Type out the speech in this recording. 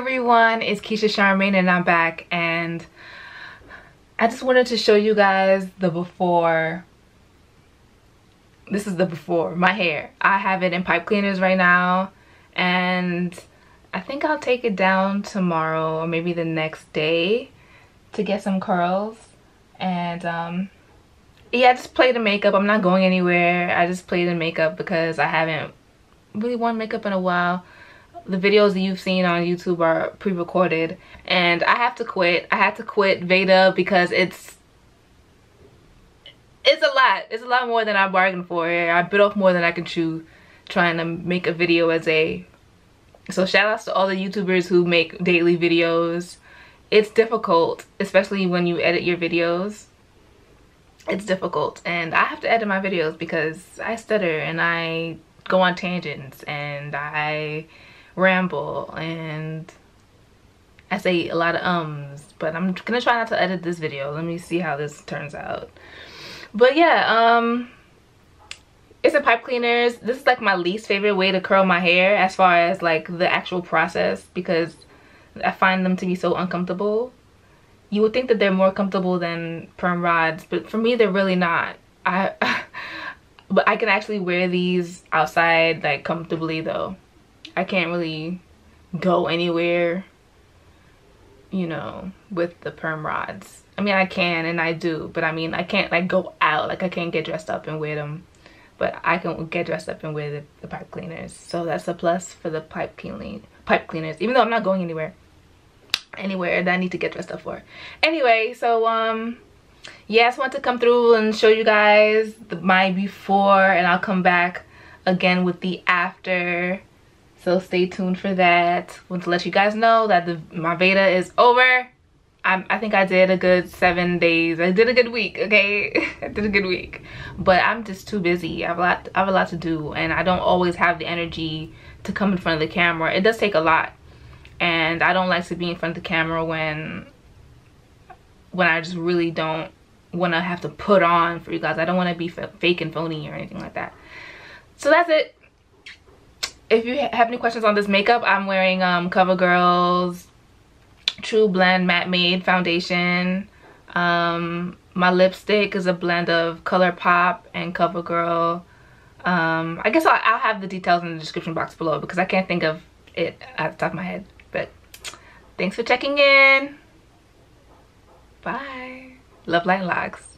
everyone, it's Keisha Charmaine and I'm back, and I just wanted to show you guys the before. This is the before, my hair. I have it in pipe cleaners right now, and I think I'll take it down tomorrow or maybe the next day to get some curls. And yeah, I just play the makeup. I'm not going anywhere. I just play the makeup because I haven't really worn makeup in a while. The videos that you've seen on YouTube are pre-recorded, and I have to quit. I had to quit Veda because it's a lot. It's a lot more than I bargained for. I bit off more than I can chew trying to make a video as a... So shout outs to all the YouTubers who make daily videos. It's difficult, especially when you edit your videos. It's difficult, and I have to edit my videos because I stutter and I go on tangents and I ramble and I say a lot of ums, but I'm gonna try not to edit this video. Let me see how this turns out. But yeah, it's a pipe cleaners. This is like my least favorite way to curl my hair as far as like the actual process, because I find them to be so uncomfortable. You would think that they're more comfortable than perm rods, but for me they're really not. But I can actually wear these outside like comfortably though. I can't really go anywhere, you know, with the perm rods. I mean, I can and I do, but I mean, I can't like go out. Like I can't get dressed up and wear them, but I can get dressed up and wear the pipe cleaners. So that's a plus for the pipe cleaners, even though I'm not going anywhere that I need to get dressed up for. Anyway, so yeah, I just want to come through and show you guys my before, and I'll come back again with the after. So stay tuned for that. Want to let you guys know that my Veda is over. I think I did a good 7 days. I did a good week, okay? I did a good week. But I'm just too busy. I have a lot to do, and I don't always have the energy to come in front of the camera. It does take a lot. And I don't like to be in front of the camera when I just really don't want to have to put on for you guys. I don't want to be fake and phony or anything like that. So that's it. If you have any questions on this makeup, I'm wearing CoverGirl's True Blend Matte Made foundation. My lipstick is a blend of ColourPop and CoverGirl. I guess I'll have the details in the description box below because I can't think of it at the top of my head. But thanks for checking in. Bye. Love, light, LOCS.